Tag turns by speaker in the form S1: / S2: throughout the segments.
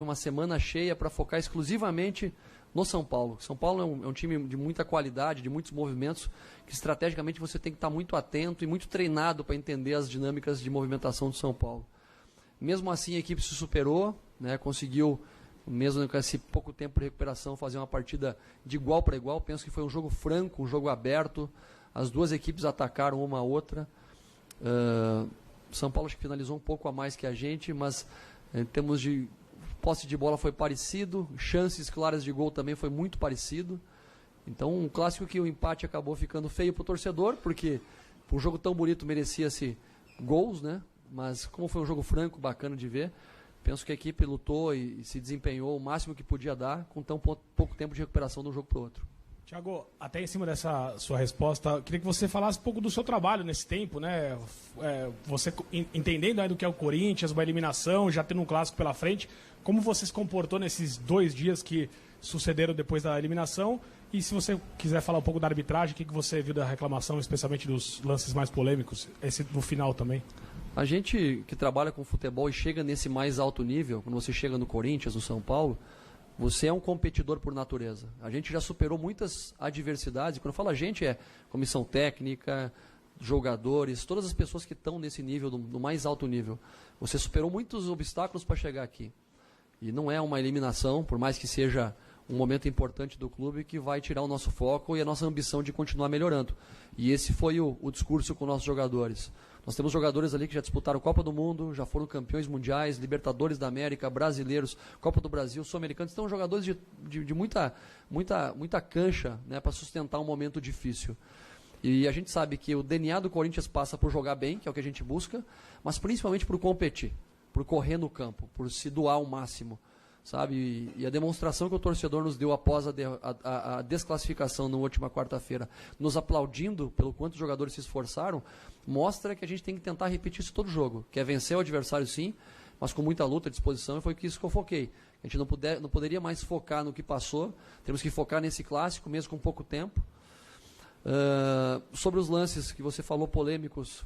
S1: uma semana cheia para focar exclusivamente no São Paulo. São Paulo é um time de muita qualidade, de muitos movimentos, que estrategicamente você tem que estar muito atento e muito treinado para entender as dinâmicas de movimentação do São Paulo. Mesmo assim, a equipe se superou, né, conseguiu, mesmo com esse pouco tempo de recuperação, fazer uma partida de igual para igual. Penso que foi um jogo franco, um jogo aberto. As duas equipes atacaram uma a outra. São Paulo acho que finalizou um pouco a mais que a gente, mas em termos de posse de bola foi parecido, chances claras de gol também foi muito parecido. Então, um clássico que o empate acabou ficando feio para o torcedor, porque um jogo tão bonito merecia-se gols, né? Mas como foi um jogo franco, bacana de ver, penso que a equipe lutou e se desempenhou o máximo que podia dar, com tão pouco tempo de recuperação de um jogo para o outro.
S2: Tiago, até em cima dessa sua resposta, queria que você falasse um pouco do seu trabalho nesse tempo, né? Você entendendo aí do que é o Corinthians, uma eliminação, já tendo um clássico pela frente, como você se comportou nesses 2 dias que sucederam depois da eliminação? E se você quiser falar um pouco da arbitragem, o que você viu da reclamação, especialmente dos lances mais polêmicos, esse no final também?
S1: A gente que trabalha com futebol e chega nesse mais alto nível, quando você chega no Corinthians, no São Paulo, você é um competidor por natureza. A gente já superou muitas adversidades. Quando eu falo a gente, é comissão técnica, jogadores, todas as pessoas que estão nesse nível, do mais alto nível. Você superou muitos obstáculos para chegar aqui. E não é uma eliminação, por mais que seja um momento importante do clube, que vai tirar o nosso foco e a nossa ambição de continuar melhorando. E esse foi o discurso com nossos jogadores. Nós temos jogadores ali que já disputaram Copa do Mundo, já foram campeões mundiais, Libertadores da América, brasileiros, Copa do Brasil, Sul-Americanos. Então, jogadores de muita cancha, né, para sustentar um momento difícil. E a gente sabe que o DNA do Corinthians passa por jogar bem, que é o que a gente busca, mas principalmente por competir, por correr no campo, por se doar ao máximo. Sabe? E a demonstração que o torcedor nos deu após a desclassificação na última quarta-feira, nos aplaudindo pelo quanto os jogadores se esforçaram, mostra que a gente tem que tentar repetir isso todo jogo. Quer vencer o adversário, sim, mas com muita luta, disposição, e foi isso que eu foquei. A gente não poderia mais focar no que passou, temos que focar nesse clássico, mesmo com pouco tempo. Sobre os lances que você falou, polêmicos,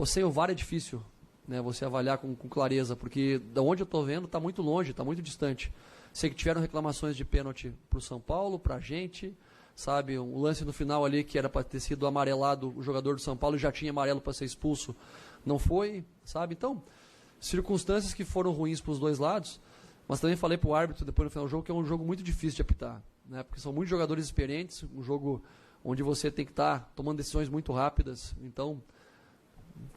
S1: sem o VAR é difícil, né, você avaliar com clareza, porque da onde eu estou vendo está muito longe, está muito distante. Sei que tiveram reclamações de pênalti para o São Paulo, para a gente, sabe, um lance no final ali que era para ter sido amarelado, o jogador do São Paulo já tinha amarelo para ser expulso, não foi, sabe? Então, circunstâncias que foram ruins para os dois lados, mas também falei para o árbitro depois no final do jogo que é um jogo muito difícil de apitar, né, porque são muitos jogadores experientes, um jogo onde você tem que estar tomando decisões muito rápidas. Então,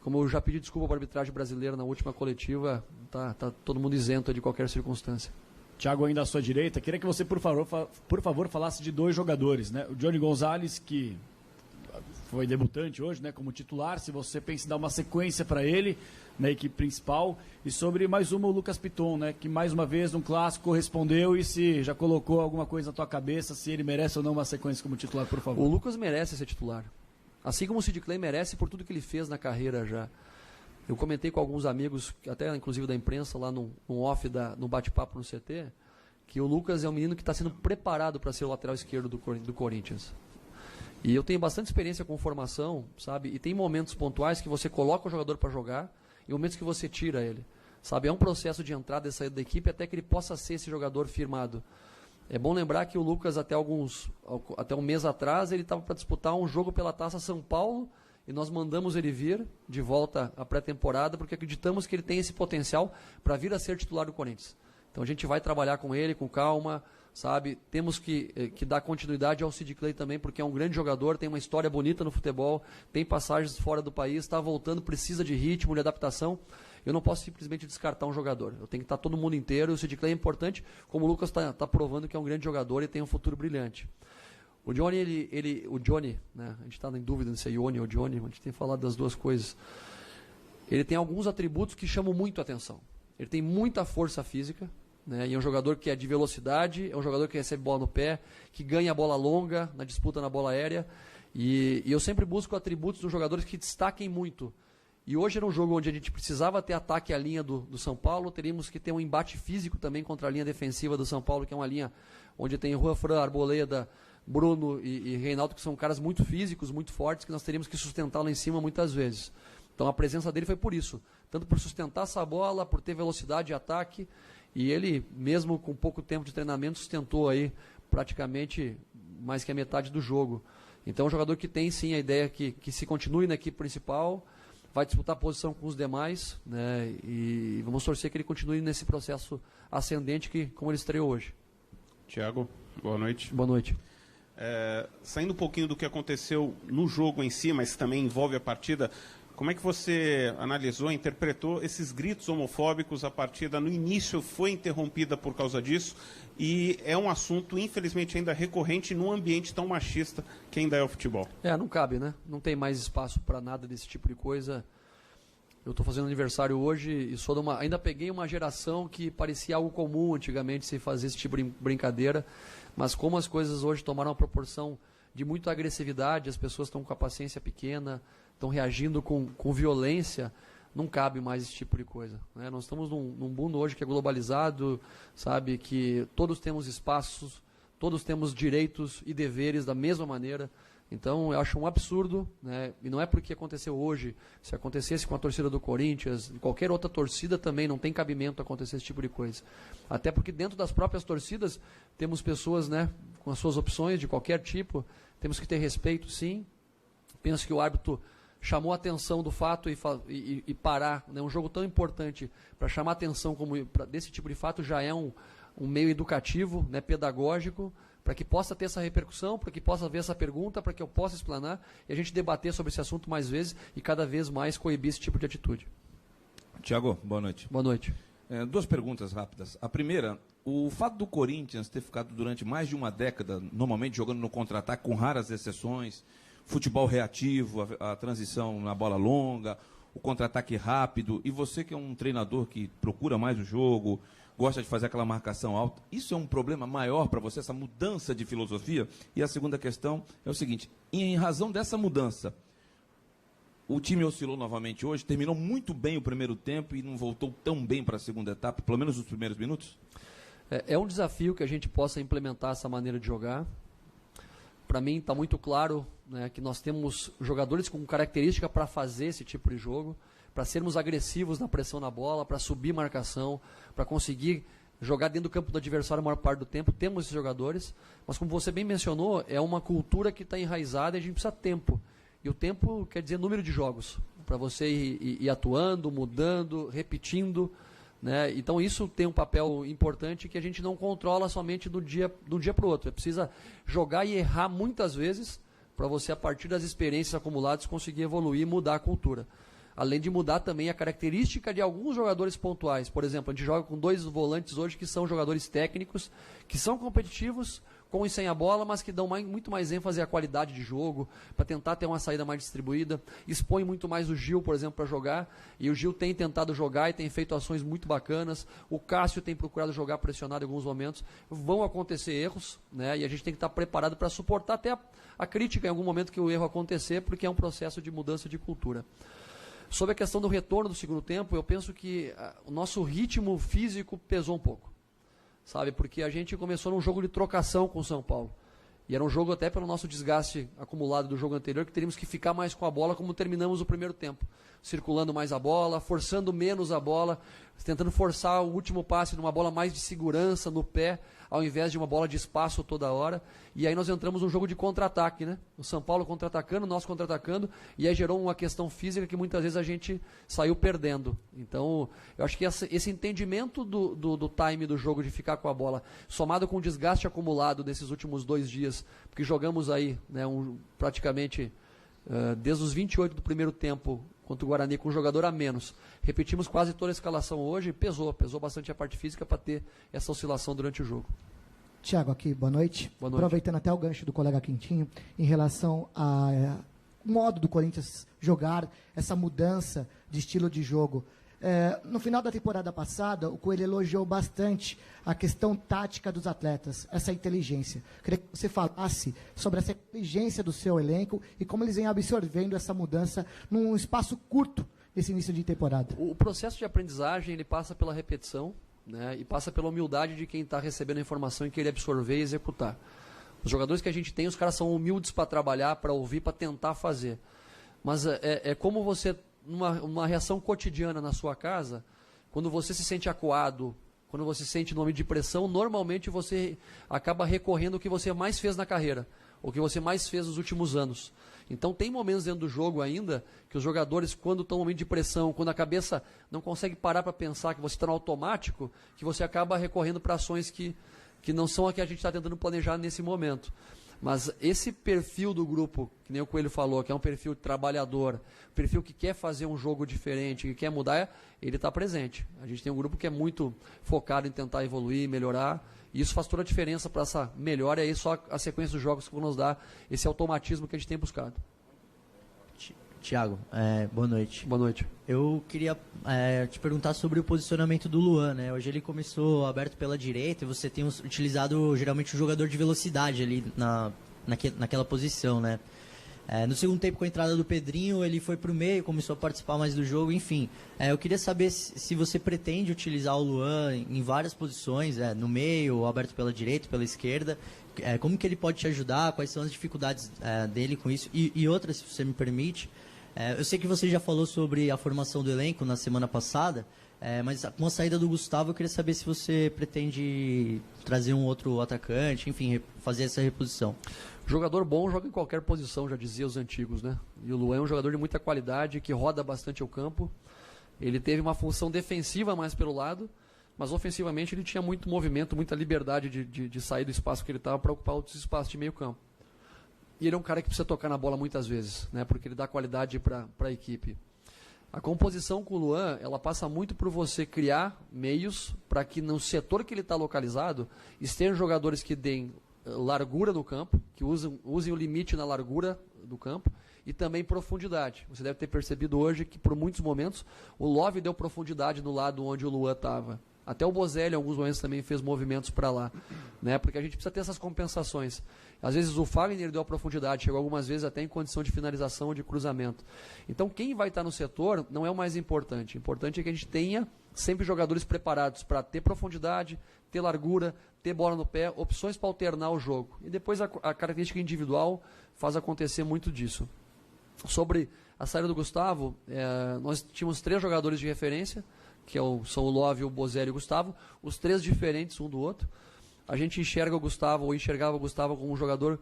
S1: como eu já pedi desculpa para a arbitragem brasileira na última coletiva, tá todo mundo isento de qualquer circunstância.
S3: Tiago, ainda à sua direita, queria que você, por favor, falasse de 2 jogadores, né? O Johnny Gonzalez, que foi debutante hoje, né, como titular, se você pensa em dar uma sequência para ele na equipe principal, e sobre mais uma, o Lucas Piton, né, que mais uma vez no clássico respondeu, e se já colocou alguma coisa na tua cabeça, se ele merece ou não uma sequência como titular, por favor.
S1: O Lucas merece ser titular. Assim como o Sid Clay merece por tudo que ele fez na carreira já. Eu comentei com alguns amigos, até inclusive da imprensa, lá no off, no bate-papo no CT, que o Lucas é um menino que está sendo preparado para ser o lateral esquerdo do Corinthians. E eu tenho bastante experiência com formação, sabe? E tem momentos pontuais que você coloca o jogador para jogar e momentos que você tira ele. Sabe? É um processo de entrada e saída da equipe até que ele possa ser esse jogador firmado. É bom lembrar que o Lucas, até um mês atrás, ele estava para disputar um jogo pela Taça São Paulo e nós mandamos ele vir de volta à pré-temporada porque acreditamos que ele tem esse potencial para vir a ser titular do Corinthians. Então a gente vai trabalhar com ele com calma, sabe? Temos que dar continuidade ao Sid Clay também, porque é um grande jogador, tem uma história bonita no futebol, tem passagens fora do país, está voltando, precisa de ritmo, de adaptação. Eu não posso simplesmente descartar um jogador. Eu tenho que estar todo mundo inteiro. O Sid Clay é importante, como o Lucas está provando que é um grande jogador e tem um futuro brilhante. O Johnny, né, a gente está em dúvida se é Ione ou Johnny, a gente tem falado das duas coisas. Ele tem alguns atributos que chamam muito a atenção. Ele tem muita força física, né, e é um jogador que é de velocidade, é um jogador que recebe bola no pé, que ganha a bola longa na disputa na bola aérea. E eu sempre busco atributos dos jogadores que destaquem muito. E hoje era um jogo onde a gente precisava ter ataque à linha do São Paulo, teríamos que ter um embate físico também contra a linha defensiva do São Paulo, que é uma linha onde tem Juan Fran, Arboleda, Bruno e Reinaldo, que são caras muito físicos, muito fortes, que nós teríamos que sustentar lá em cima muitas vezes. Então a presença dele foi por isso, tanto por sustentar essa bola, por ter velocidade de ataque, e ele, mesmo com pouco tempo de treinamento, sustentou aí praticamente mais que a metade do jogo. Então é um jogador que tem sim a ideia que se continue na equipe principal, vai disputar a posição com os demais, né, e vamos torcer que ele continue nesse processo ascendente que, como ele estreou hoje.
S4: Thiago, boa noite.
S1: Boa noite.
S4: Saindo um pouquinho do que aconteceu no jogo em si, mas também envolve a partida, como é que você analisou, interpretou esses gritos homofóbicos? A partida no início foi interrompida por causa disso e é um assunto, infelizmente, ainda recorrente num ambiente tão machista que ainda é o futebol.
S1: Não cabe, né? Não tem mais espaço para nada desse tipo de coisa. Eu estou fazendo aniversário hoje e ainda peguei uma geração que parecia algo comum antigamente se fazer esse tipo de brincadeira, mas como as coisas hoje tomaram uma proporção de muita agressividade, as pessoas estão com a paciência pequena, estão reagindo com violência, não cabe mais esse tipo de coisa, né? Nós estamos num mundo hoje que é globalizado, sabe, que todos temos espaços, todos temos direitos e deveres da mesma maneira. Então eu acho um absurdo, né? E não é porque aconteceu hoje, se acontecesse com a torcida do Corinthians, qualquer outra torcida também não tem cabimento acontecer esse tipo de coisa. Até porque dentro das próprias torcidas temos pessoas, né, com as suas opções de qualquer tipo, temos que ter respeito, sim. Penso que o árbitro chamou a atenção do fato e parar, né, um jogo tão importante para chamar a atenção desse tipo de fato já é um meio educativo, né, pedagógico, para que possa ter essa repercussão, para que possa ver essa pergunta, para que eu possa explanar e a gente debater sobre esse assunto mais vezes e cada vez mais coibir esse tipo de atitude.
S5: Thiago, boa noite.
S1: Boa noite.
S5: Duas perguntas rápidas. A primeira, o fato do Corinthians ter ficado durante mais de uma década, normalmente jogando no contra-ataque, com raras exceções, futebol reativo, a transição na bola longa, o contra-ataque rápido, e você que é um treinador que procura mais o jogo, gosta de fazer aquela marcação alta, isso é um problema maior para você, essa mudança de filosofia? E a segunda questão é o seguinte, em razão dessa mudança, o time oscilou novamente hoje, terminou muito bem o primeiro tempo e não voltou tão bem para a segunda etapa, pelo menos nos primeiros minutos?
S1: É um desafio que a gente possa implementar essa maneira de jogar. Para mim está muito claro, né, que nós temos jogadores com característica para fazer esse tipo de jogo, para sermos agressivos na pressão na bola, para subir marcação, para conseguir jogar dentro do campo do adversário a maior parte do tempo. Temos esses jogadores, mas como você bem mencionou, é uma cultura que está enraizada e a gente precisa de tempo. E o tempo quer dizer número de jogos, para você ir atuando, mudando, repetindo, né? Então isso tem um papel importante que a gente não controla somente de um dia para o outro. Precisa jogar e errar muitas vezes para você, a partir das experiências acumuladas, conseguir evoluir e mudar a cultura. Além de mudar também a característica de alguns jogadores pontuais. Por exemplo, a gente joga com 2 volantes hoje que são jogadores técnicos, que são competitivos, com e sem a bola, mas que dão muito mais ênfase à qualidade de jogo, para tentar ter uma saída mais distribuída. Expõe muito mais o Gil, por exemplo, para jogar, e o Gil tem tentado jogar e tem feito ações muito bacanas. O Cássio tem procurado jogar pressionado em alguns momentos. Vão acontecer erros, né? E a gente tem que estar preparado para suportar até a crítica em algum momento que o erro acontecer, porque é um processo de mudança de cultura. Sobre a questão do retorno do segundo tempo, eu penso que o nosso ritmo físico pesou um pouco, sabe? Porque a gente começou num jogo de trocação com o São Paulo. E era um jogo até pelo nosso desgaste acumulado do jogo anterior, que teríamos que ficar mais com a bola como terminamos o primeiro tempo. Circulando mais a bola, forçando menos a bola, tentando forçar o último passe numa bola mais de segurança no pé, ao invés de uma bola de espaço toda hora. E aí nós entramos num jogo de contra-ataque, né? O São Paulo contra-atacando, nós contra-atacando, e aí gerou uma questão física que muitas vezes a gente saiu perdendo. Então, eu acho que esse entendimento do time do jogo, de ficar com a bola, somado com o desgaste acumulado desses últimos 2 dias, porque jogamos aí, né, praticamente desde os 28 do primeiro tempo, contra o Guarani, com um jogador a menos. Repetimos quase toda a escalação hoje, pesou bastante a parte física para ter essa oscilação durante o jogo.
S6: Thiago, aqui, boa noite.
S1: Boa noite.
S6: Aproveitando até o gancho do colega Quintinho, em relação ao modo do Corinthians jogar, essa mudança de estilo de jogo. No final da temporada passada, o Coelho elogiou bastante a questão tática dos atletas, essa inteligência. Queria que você falasse sobre essa inteligência do seu elenco e como eles vêm absorvendo essa mudança num espaço curto nesse início de temporada.
S1: O processo de aprendizagem, ele passa pela repetição, né, e passa pela humildade de quem está recebendo a informação e querer absorver e executar. Os jogadores que a gente tem, os caras são humildes para trabalhar, para ouvir, para tentar fazer. Mas é como você numa reação cotidiana na sua casa, quando você se sente acuado, quando você se sente no momento de pressão, normalmente você acaba recorrendo ao que você mais fez na carreira, o que você mais fez nos últimos anos. Então tem momentos dentro do jogo ainda que os jogadores, quando estão no momento de pressão, quando a cabeça não consegue parar para pensar, que você está no automático, que você acaba recorrendo para ações que não são a que a gente está tentando planejar nesse momento. Mas esse perfil do grupo, que nem o Coelho falou, que é um perfil trabalhador, perfil que quer fazer um jogo diferente, que quer mudar, ele está presente. A gente tem um grupo que é muito focado em tentar evoluir, melhorar, e isso faz toda a diferença para essa melhora, e aí só a sequência dos jogos que vão nos dar esse automatismo que a gente tem buscado.
S7: Tiago, boa noite.
S1: Boa noite.
S7: Eu queria te perguntar sobre o posicionamento do Luan, né? Hoje ele começou aberto pela direita e você tem utilizado geralmente o jogador de velocidade ali naquela posição, né? No segundo tempo, com a entrada do Pedrinho, ele foi para o meio, começou a participar mais do jogo, enfim. Eu queria saber se você pretende utilizar o Luan em várias posições, no meio, aberto pela direita, pela esquerda. Como que ele pode te ajudar? Quais são as dificuldades dele com isso? E outras, se você me permite. Eu sei que você já falou sobre a formação do elenco na semana passada, mas com a saída do Gustavo, eu queria saber se você pretende trazer um outro atacante, enfim, fazer essa reposição.
S1: Jogador bom joga em qualquer posição, já dizia os antigos, né? E o Luan é um jogador de muita qualidade, que roda bastante o campo. Ele teve uma função defensiva mais pelo lado, mas ofensivamente ele tinha muito movimento, muita liberdade de sair do espaço que ele estava para ocupar outros espaços de meio campo. E ele é um cara que precisa tocar na bola muitas vezes, né? Porque ele dá qualidade para a equipe. A composição com o Luan, ela passa muito por você criar meios para que no setor que ele está localizado estejam jogadores que deem largura no campo, que usem o limite na largura do campo e também profundidade. Você deve ter percebido hoje que por muitos momentos o Love deu profundidade no lado onde o Luan estava. Até o Bozelli, em alguns momentos, também fez movimentos para lá, né? Porque a gente precisa ter essas compensações. Às vezes o Fagner deu a profundidade, chegou algumas vezes até em condição de finalização ou de cruzamento. Então quem vai estar no setor não é o mais importante. O importante é que a gente tenha sempre jogadores preparados para ter profundidade, ter largura, ter bola no pé, opções para alternar o jogo. E depois a característica individual faz acontecer muito disso. Sobre a saída do Gustavo, nós tínhamos 3 jogadores de referência, que são o Love, o Bozelli e o Gustavo, os 3 diferentes um do outro. A gente enxergava o Gustavo como um jogador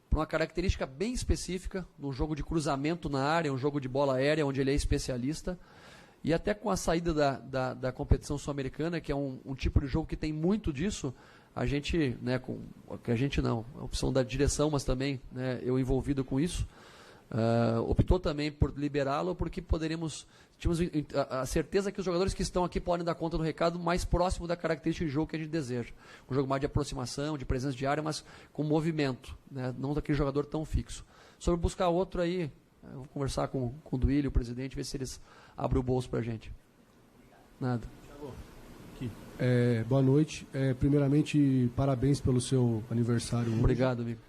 S1: com uma característica bem específica, num jogo de cruzamento na área, um jogo de bola aérea, onde ele é especialista. E até com a saída da competição sul-americana, que é um tipo de jogo que tem muito disso, a gente, né, a opção da direção, mas também, né, eu envolvido com isso, optou também por liberá-lo, porque tínhamos a certeza que os jogadores que estão aqui podem dar conta do recado mais próximo da característica de jogo que a gente deseja. Um jogo mais de aproximação, de presença de área, mas com movimento, né? Não daquele jogador tão fixo. Sobre buscar outro aí, eu vou conversar com o Duílio, o presidente, ver se eles abrem o bolso para a gente. Nada.
S8: Boa noite. Primeiramente, parabéns pelo seu aniversário hoje.
S1: Obrigado, amigo.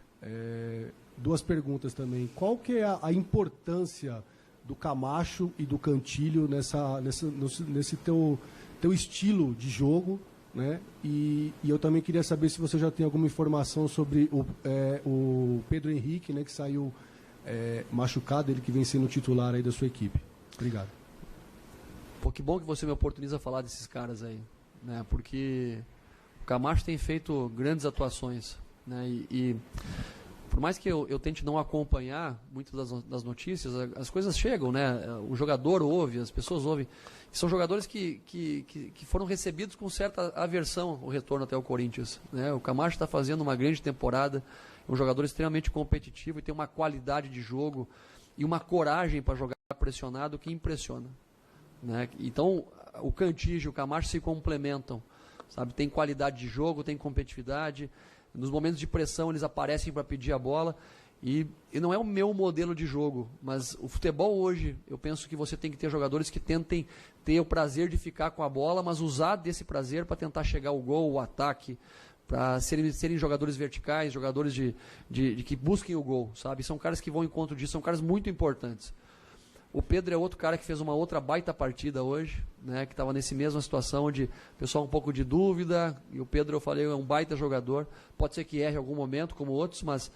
S8: 2 perguntas também. Qual que é a importância do Camacho e do Cantilho nesse teu estilo de jogo, né? E eu também queria saber se você já tem alguma informação sobre o Pedro Henrique, né, que saiu machucado, ele que vem sendo titular aí da sua equipe. Obrigado.
S1: Pô, que bom que você me oportuniza falar desses caras aí, né? Porque o Camacho tem feito grandes atuações, né? E por mais que eu tente não acompanhar muitas das notícias, as coisas chegam, né? O jogador ouve, as pessoas ouvem. São jogadores que foram recebidos com certa aversão o retorno até o Corinthians, né? O Camacho está fazendo uma grande temporada, é um jogador extremamente competitivo e tem uma qualidade de jogo e uma coragem para jogar pressionado que impressiona, né? Então, o Cantillo e o Camacho se complementam, sabe? Tem qualidade de jogo, tem competitividade. Nos momentos de pressão eles aparecem para pedir a bola e não é o meu modelo de jogo, mas o futebol hoje, eu penso que você tem que ter jogadores que tentem ter o prazer de ficar com a bola, mas usar desse prazer para tentar chegar ao gol, o ataque, para serem jogadores verticais, jogadores de que busquem o gol, sabe? São caras que vão ao encontro disso, são caras muito importantes. O Pedro é outro cara que fez uma outra baita partida hoje, né, que estava nessa mesma situação, onde o pessoal um pouco de dúvida, e o Pedro, eu falei, é um baita jogador, pode ser que erre em algum momento, como outros, mas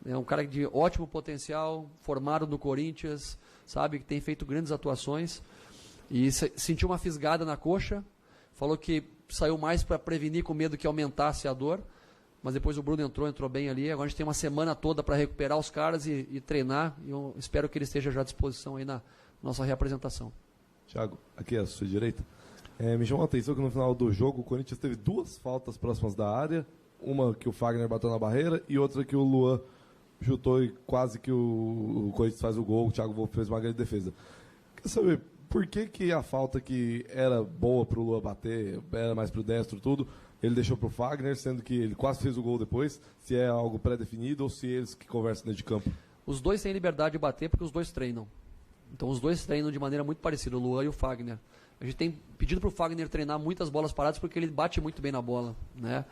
S1: é um cara de ótimo potencial, formado no Corinthians, sabe, que tem feito grandes atuações e sentiu uma fisgada na coxa, falou que saiu mais para prevenir com medo que aumentasse a dor, mas depois o Bruno entrou bem ali, agora a gente tem uma semana toda para recuperar os caras e treinar, e eu espero que ele esteja já à disposição aí na nossa reapresentação.
S9: Thiago, aqui à sua direita. Me chamou a atenção que no final do jogo o Corinthians teve 2 faltas próximas da área, uma que o Fagner bateu na barreira e outra que o Luan chutou e quase que o Corinthians faz o gol, o Thiago Volpe fez uma grande defesa. Quer saber por que a falta que era boa para o Luan bater, era mais para o destro tudo, ele deixou para o Fagner, sendo que ele quase fez o gol depois, se é algo pré-definido ou se eles que conversam dentro de campo?
S1: Os dois têm liberdade de bater porque os dois treinam. Então os dois treinam de maneira muito parecida, o Luan e o Fagner. A gente tem pedido para o Fagner treinar muitas bolas paradas porque ele bate muito bem na bola, né?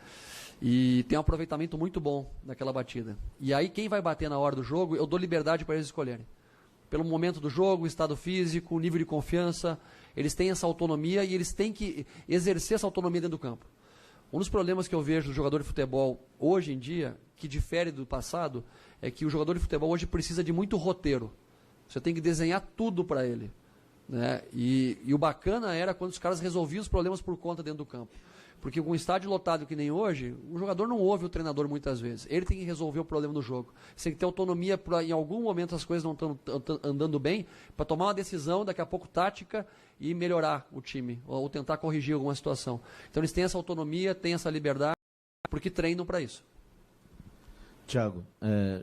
S1: E tem um aproveitamento muito bom daquela batida. E aí quem vai bater na hora do jogo, eu dou liberdade para eles escolherem. Pelo momento do jogo, estado físico, nível de confiança, eles têm essa autonomia e eles têm que exercer essa autonomia dentro do campo. Um dos problemas que eu vejo do jogador de futebol hoje em dia, que difere do passado, é que o jogador de futebol hoje precisa de muito roteiro. Você tem que desenhar tudo para ele. Né? E o bacana era quando os caras resolviam os problemas por conta dentro do campo. Porque com um estádio lotado que nem hoje, o jogador não ouve o treinador muitas vezes. Ele tem que resolver o problema do jogo. Você tem que ter autonomia para, em algum momento, as coisas não estão andando bem, para tomar uma decisão, daqui a pouco tática, e melhorar o time, ou tentar corrigir alguma situação. Então eles têm essa autonomia, têm essa liberdade, porque treinam para isso.
S10: Thiago,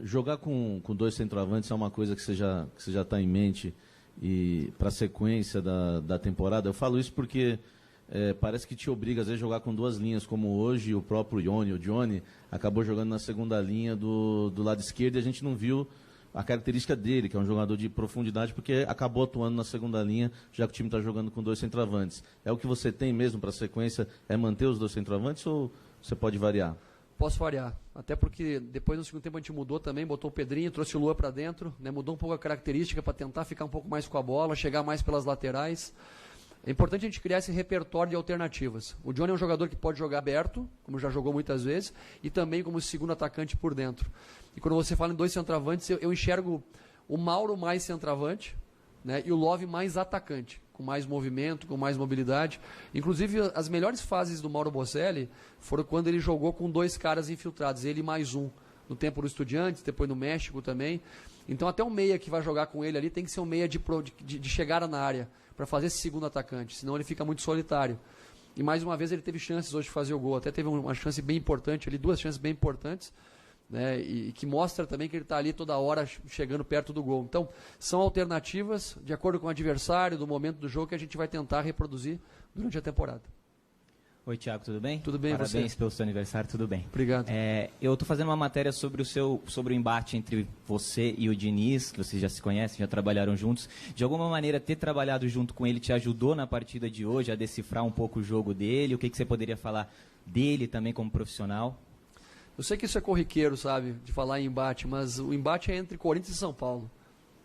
S10: jogar com 2 centroavantes é uma coisa que você já está em mente e para a sequência da temporada. Eu falo isso porque parece que te obriga às vezes a jogar com 2 linhas, como hoje o próprio o Johnny acabou jogando na segunda linha do lado esquerdo e a gente não viu a característica dele, que é um jogador de profundidade, porque acabou atuando na segunda linha, já que o time está jogando com 2 centroavantes. É o que você tem mesmo para a sequência, é manter os 2 centroavantes ou você pode variar?
S1: Posso variar, até porque depois no segundo tempo a gente mudou também, botou o Pedrinho, trouxe o Lua para dentro, né, mudou um pouco a característica para tentar ficar um pouco mais com a bola, chegar mais pelas laterais. É importante a gente criar esse repertório de alternativas. O Johnny é um jogador que pode jogar aberto, como já jogou muitas vezes, e também como segundo atacante por dentro. E quando você fala em 2 centroavantes, eu enxergo o Mauro mais centroavante, né, e o Love mais atacante, com mais movimento, com mais mobilidade. Inclusive, as melhores fases do Mauro Bocelli foram quando ele jogou com 2 caras infiltrados, ele mais um, no tempo do Estudiantes, depois no México também. Então, até um meia que vai jogar com ele ali tem que ser um meia de chegada na área, para fazer esse segundo atacante, senão ele fica muito solitário. E mais uma vez ele teve chances hoje de fazer o gol, até teve uma chance bem importante ali, 2 chances bem importantes, né, e que mostra também que ele está ali toda hora chegando perto do gol. Então, são alternativas, de acordo com o adversário, do momento do jogo, que a gente vai tentar reproduzir durante a temporada.
S11: Oi, Thiago, tudo bem?
S1: Tudo bem,
S11: Parabéns
S1: você?
S11: Pelo seu aniversário, tudo bem.
S1: Obrigado.
S11: Eu estou fazendo uma matéria sobre o embate entre você e o Diniz, que vocês já se conhecem, já trabalharam juntos. De alguma maneira, ter trabalhado junto com ele te ajudou na partida de hoje a decifrar um pouco o jogo dele? O que você poderia falar dele também como profissional?
S1: Eu sei que isso é corriqueiro, sabe, de falar em embate, mas o embate é entre Corinthians e São Paulo.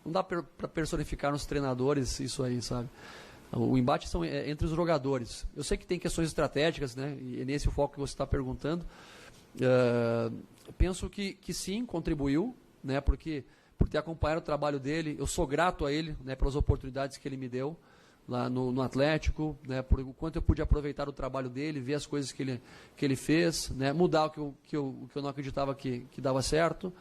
S1: Não dá para personificar nos treinadores isso aí, sabe? O embate é entre os jogadores. Eu sei que tem questões estratégicas, né? E é nesse o foco que você está perguntando. Penso que sim, contribuiu, né? Porque por ter acompanhado o trabalho dele, eu sou grato a ele, né? Pelas oportunidades que ele me deu lá no Atlético, né? Por o quanto eu pude aproveitar o trabalho dele, ver as coisas que ele fez, né? Mudar o que eu não acreditava que dava certo.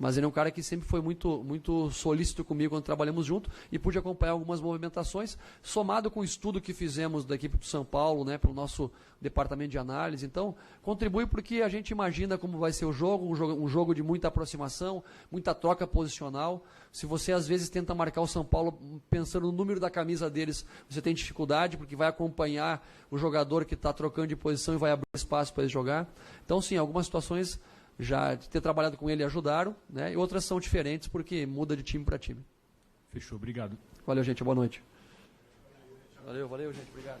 S1: Mas ele é um cara que sempre foi muito solícito comigo quando trabalhamos junto e pude acompanhar algumas movimentações, somado com o estudo que fizemos da equipe do São Paulo, né, pelo nosso departamento de análise. Então, contribui porque a gente imagina como vai ser o jogo, um jogo de muita aproximação, muita troca posicional. Se você às vezes tenta marcar o São Paulo pensando no número da camisa deles, você tem dificuldade porque vai acompanhar o jogador que está trocando de posição e vai abrir espaço para ele jogar. Então, sim, algumas situações já de ter trabalhado com ele ajudaram, né? E outras são diferentes porque muda de time para time.
S2: Fechou, obrigado.
S1: Valeu, gente, boa noite. Valeu, gente, obrigado.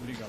S2: Obrigado.